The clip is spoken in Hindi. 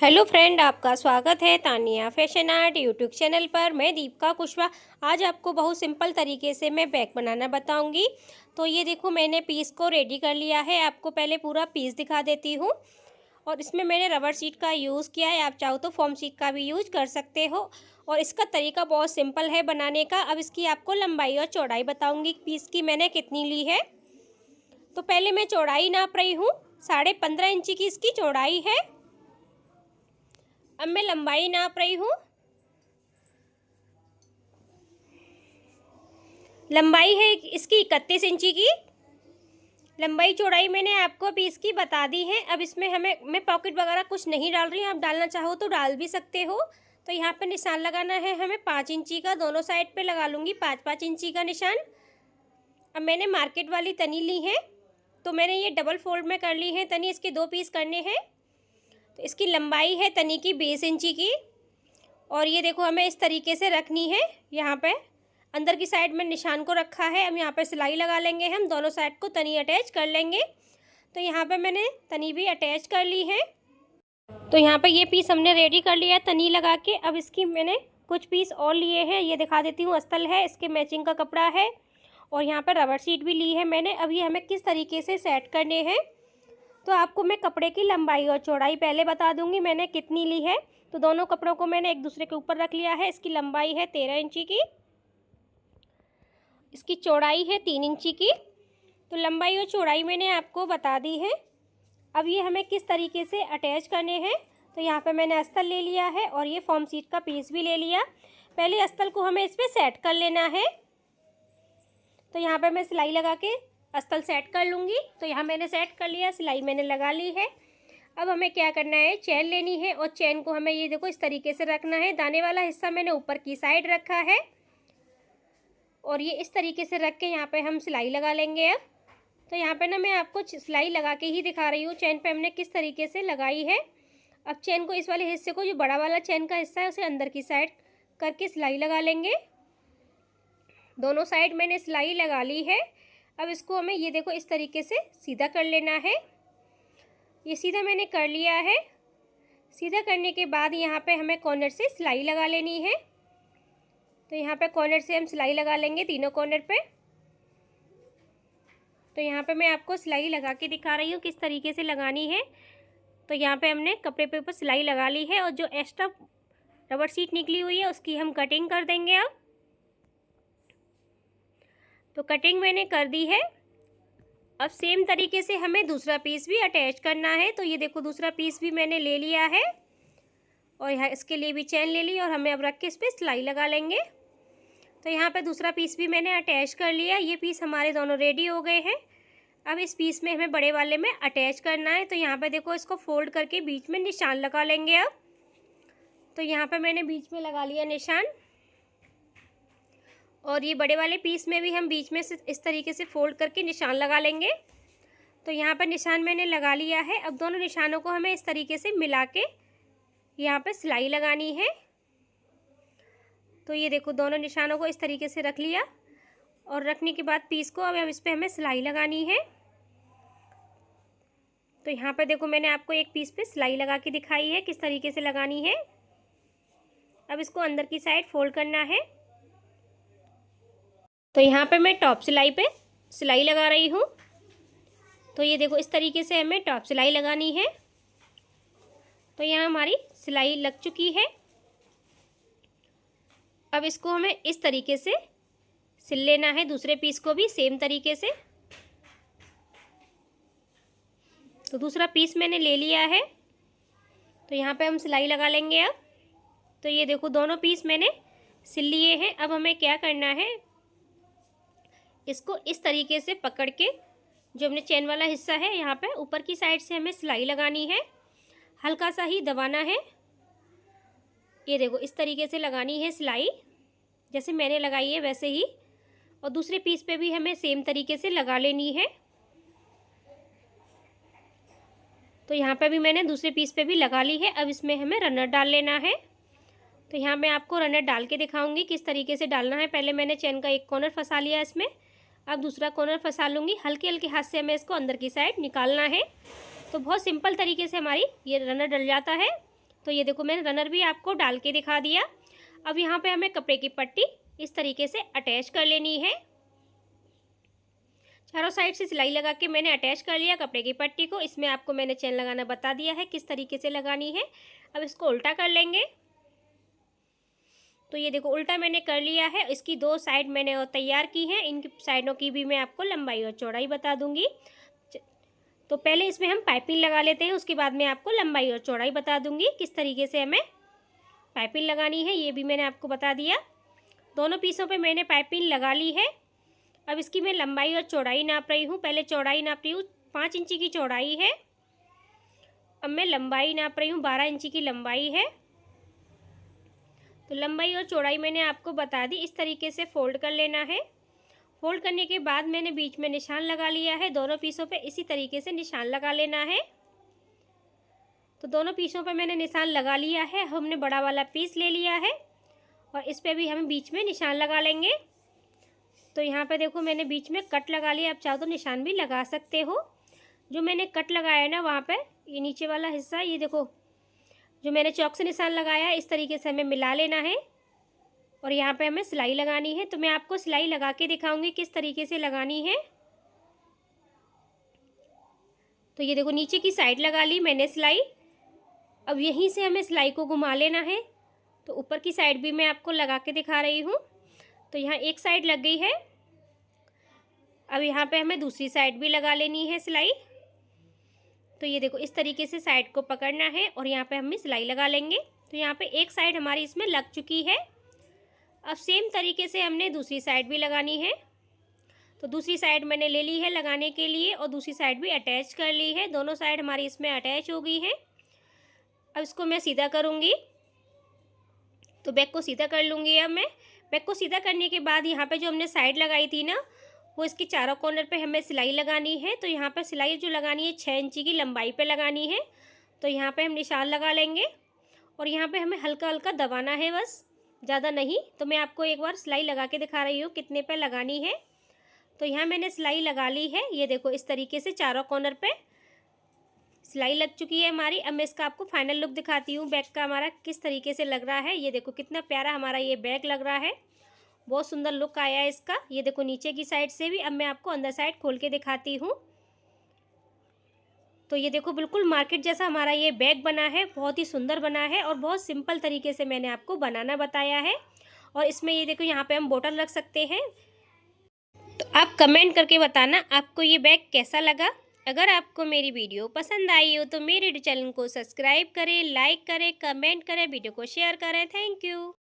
हेलो फ्रेंड, आपका स्वागत है Tania fashion art YouTube channel पर। मैं दीपिका कुशवाहा आज आपको बहुत सिंपल तरीके से मैं बैग बनाना बताऊंगी। तो ये देखो, मैंने पीस को रेडी कर लिया है। आपको पहले पूरा पीस दिखा देती हूँ। और इसमें मैंने रबर शीट का यूज़ किया है, आप चाहो तो फोम शीट का भी यूज कर सकते हो। और इसका तरीका बहुत सिंपल है बनाने का। अब इसकी आपको लंबाई और चौड़ाई बताऊँगी, पीस की मैंने कितनी ली है। तो पहले मैं चौड़ाई नाप रही हूँ। 15.5 इंची की इसकी चौड़ाई है। अब मैं लंबाई नाप रही हूँ। लंबाई है इसकी 31 इंची की। लंबाई चौड़ाई मैंने आपको पीस की बता दी है। अब इसमें मैं पॉकेट वगैरह कुछ नहीं डाल रही हूँ, आप डालना चाहो तो डाल भी सकते हो। तो यहाँ पे निशान लगाना है हमें 5 इंची का, दोनों साइड पे लगा लूँगी 5-5 इंची का निशान। अब मैंने मार्केट वाली तनी ली है, तो मैंने ये डबल फोल्ड में कर ली है तनी। इसके 2 पीस करने हैं। तो इसकी लंबाई है तनी की 20 इंची की। और ये देखो, हमें इस तरीके से रखनी है। यहाँ पे अंदर की साइड में निशान को रखा है। अब यहाँ पे सिलाई लगा लेंगे हम, दोनों साइड को तनी अटैच कर लेंगे। तो यहाँ पे मैंने तनी भी अटैच कर ली है। तो यहाँ पे ये पीस हमने रेडी कर लिया है तनी लगा के। अब इसकी मैंने कुछ पीस और लिए हैं, ये दिखा देती हूँ। अस्तर है, इसके मैचिंग का कपड़ा है। और यहाँ पर रबर शीट भी ली है मैंने। अब ये हमें किस तरीके से सेट करने हैं, तो आपको मैं कपड़े की लंबाई और चौड़ाई पहले बता दूंगी मैंने कितनी ली है। तो दोनों कपड़ों को मैंने एक दूसरे के ऊपर रख लिया है। इसकी लंबाई है 13 इंची की, इसकी चौड़ाई है 3 इंची की। तो लंबाई और चौड़ाई मैंने आपको बता दी है। अब ये हमें किस तरीके से अटैच करने हैं, तो यहाँ पे मैंने अस्तर ले लिया है और ये फॉर्म शीट का पीस भी ले लिया। पहले अस्तर को हमें इस पर सेट कर लेना है। तो यहाँ पे मैं सिलाई लगा के अस्तर सेट कर लूँगी। तो यहाँ मैंने सेट कर लिया, सिलाई मैंने लगा ली है। अब हमें क्या करना है, चैन लेनी है और चैन को हमें ये देखो इस तरीके से रखना है। दाने वाला हिस्सा मैंने ऊपर की साइड रखा है और ये इस तरीके से रख के यहाँ पे हम सिलाई लगा लेंगे। अब तो यहाँ पे ना मैं आपको सिलाई लगा के ही दिखा रही हूँ, चैन पे हमने किस तरीके से लगाई है। अब चैन को इस वाले हिस्से को, जो बड़ा वाला चैन का हिस्सा है, उसे अंदर की साइड करके सिलाई लगा लेंगे। दोनों साइड मैंने सिलाई लगा ली है। अब इसको हमें ये देखो इस तरीके से सीधा कर लेना है। ये सीधा मैंने कर लिया है। सीधा करने के बाद यहाँ पे हमें कॉर्नर से सिलाई लगा लेनी है। तो यहाँ पे कॉर्नर से हम सिलाई लगा लेंगे तीनों कॉर्नर पे। तो यहाँ पे मैं आपको सिलाई लगा के दिखा रही हूँ किस तरीके से लगानी है। तो यहाँ पे हमने कपड़े पे ऊपर सिलाई लगा ली है और जो एक्स्ट्रा रबर शीट निकली हुई है उसकी हम कटिंग कर देंगे। अब तो कटिंग मैंने कर दी है। अब सेम तरीके से हमें दूसरा पीस भी अटैच करना है। तो ये देखो, दूसरा पीस भी मैंने ले लिया है और यहाँ इसके लिए भी चैन ले ली और हमें अब रख के इस पर सिलाई लगा लेंगे। तो यहाँ पे दूसरा पीस भी मैंने अटैच कर लिया। ये पीस हमारे दोनों रेडी हो गए हैं। अब इस पीस में हमें बड़े वाले में अटैच करना है। तो यहाँ पे देखो, इसको फोल्ड करके बीच में निशान लगा लेंगे। अब तो यहाँ पे मैंने बीच में लगा लिया निशान और ये बड़े वाले पीस में भी हम बीच में से इस तरीके से फोल्ड करके निशान लगा लेंगे। तो यहाँ पर निशान मैंने लगा लिया है। अब दोनों निशानों को हमें इस तरीके से मिला के यहाँ पे सिलाई लगानी है। तो ये देखो, दोनों निशानों को इस तरीके से रख लिया और रखने के बाद पीस को अब इस पर हमें सिलाई लगानी है। तो यहाँ पर देखो, मैंने आपको एक पीस पे सिलाई लगा के दिखाई है किस तरीके से लगानी है। अब इसको अंदर की साइड फोल्ड करना है। तो यहाँ पे मैं टॉप सिलाई पे सिलाई लगा रही हूँ। तो ये देखो, इस तरीके से हमें टॉप सिलाई लगानी है। तो यहाँ हमारी सिलाई लग चुकी है। अब इसको हमें इस तरीके से सिल लेना है, दूसरे पीस को भी सेम तरीके से। तो दूसरा पीस मैंने ले लिया है। तो यहाँ पे हम सिलाई लगा लेंगे। अब तो ये देखो, दोनों पीस मैंने सिल लिए हैं। अब हमें क्या करना है, इसको इस तरीके से पकड़ के, जो हमने चैन वाला हिस्सा है यहाँ पे ऊपर की साइड से हमें सिलाई लगानी है। हल्का सा ही दबाना है। ये देखो, इस तरीके से लगानी है सिलाई, जैसे मैंने लगाई है वैसे ही। और दूसरे पीस पे भी हमें सेम तरीके से लगा लेनी है। तो यहाँ पे भी मैंने दूसरे पीस पे भी लगा ली है। अब इसमें हमें रनर डाल लेना है। तो यहाँ मैं आपको रनर डाल के दिखाऊंगी किस तरीके से डालना है। पहले मैंने चैन का एक कॉर्नर फंसा लिया इसमें, अब दूसरा कॉर्नर फंसा लूँगी। हल्के हल्के हाथ से हमें इसको अंदर की साइड निकालना है। तो बहुत सिंपल तरीके से हमारी ये रनर डल जाता है। तो ये देखो मैंने रनर भी आपको डाल के दिखा दिया। अब यहाँ पे हमें कपड़े की पट्टी इस तरीके से अटैच कर लेनी है। चारों साइड से सिलाई लगा के मैंने अटैच कर लिया कपड़े की पट्टी को। इसमें आपको मैंने चेन लगाना बता दिया है किस तरीके से लगानी है। अब इसको उल्टा कर लेंगे। तो ये देखो उल्टा मैंने कर लिया है। इसकी दो साइड मैंने और तैयार की हैं। इन साइडों की भी मैं आपको लंबाई और चौड़ाई बता दूंगी। तो पहले इसमें हम पाइपिंग लगा लेते हैं, उसके बाद मैं आपको लंबाई और चौड़ाई बता दूंगी किस तरीके से हमें पाइपिंग लगानी है। ये भी मैंने आपको बता दिया। दोनों पीसों पे मैंने पाइपिंग लगा ली है। अब इसकी मैं लंबाई और चौड़ाई नाप रही हूँ। पहले चौड़ाई नाप रही हूँ, 5 इंची की चौड़ाई है। अब मैं लंबाई नाप रही हूँ, 12 इंची की लंबाई है। तो लंबाई और चौड़ाई मैंने आपको बता दी। इस तरीके से फोल्ड कर लेना है। फोल्ड करने के बाद मैंने बीच में निशान लगा लिया है। दोनों पीसों पे इसी तरीके से निशान लगा लेना है। तो दोनों पीसों पे मैंने निशान लगा लिया है। हमने बड़ा वाला पीस ले लिया है और इस पे भी हम बीच में निशान लगा लेंगे। तो यहाँ पे देखो मैंने बीच में कट लगा लिया। आप चाहो तो निशान भी लगा सकते हो। जो मैंने कट लगाया है ना वहाँ पे, ये नीचे वाला हिस्सा, ये देखो जो मैंने चौक से निशान लगाया है, इस तरीके से हमें मिला लेना है और यहाँ पे हमें सिलाई लगानी है। तो मैं आपको सिलाई लगा के दिखाऊंगी किस तरीके से लगानी है। तो ये देखो नीचे की साइड लगा ली मैंने सिलाई। अब यहीं से हमें सिलाई को घुमा लेना है। तो ऊपर की साइड भी मैं आपको लगा के दिखा रही हूँ। तो यहाँ एक साइड लग गई है। अब यहाँ पे हमें दूसरी साइड भी लगा लेनी है सिलाई। तो ये देखो इस तरीके से साइड को पकड़ना है और यहाँ पे हमें सिलाई लगा लेंगे। तो यहाँ पे एक साइड हमारी इसमें लग चुकी है। अब सेम तरीके से हमने दूसरी साइड भी लगानी है। तो दूसरी साइड मैंने ले ली है लगाने के लिए और दूसरी साइड भी अटैच कर ली है। दोनों साइड हमारी इसमें अटैच हो गई है। अब इसको मैं सीधा करूँगी। तो बैक को सीधा कर लूँगी। अब मैं बैक को सीधा करने के बाद यहाँ पे जो हमने साइड लगाई थी ना, वो इसकी चारों कॉर्नर पे हमें सिलाई लगानी है। तो यहाँ पे सिलाई जो लगानी है 6 इंची की लंबाई पे लगानी है। तो यहाँ पे हम निशान लगा लेंगे और यहाँ पे हमें हल्का हल्का दबाना है, बस ज़्यादा नहीं। तो मैं आपको एक बार सिलाई लगा के दिखा रही हूँ कितने पे लगानी है। तो यहाँ मैंने सिलाई लगा ली है। ये देखो इस तरीके से चारों कॉर्नर पे सिलाई लग चुकी है हमारी। अब मैं इसका आपको फाइनल लुक दिखाती हूँ बैग का हमारा किस तरीके से लग रहा है। ये देखो कितना प्यारा हमारा ये बैग लग रहा है। बहुत सुंदर लुक आया है इसका। ये देखो नीचे की साइड से भी। अब मैं आपको अंदर साइड खोल के दिखाती हूँ। तो ये देखो बिल्कुल मार्केट जैसा हमारा ये बैग बना है। बहुत ही सुंदर बना है और बहुत सिंपल तरीके से मैंने आपको बनाना बताया है। और इसमें ये देखो यहाँ पे हम बोतल रख सकते हैं। तो आप कमेंट करके बताना आपको ये बैग कैसा लगा। अगर आपको मेरी वीडियो पसंद आई हो तो मेरे चैनल को सब्सक्राइब करें, लाइक करें, कमेंट करें, वीडियो को शेयर करें। Thank you.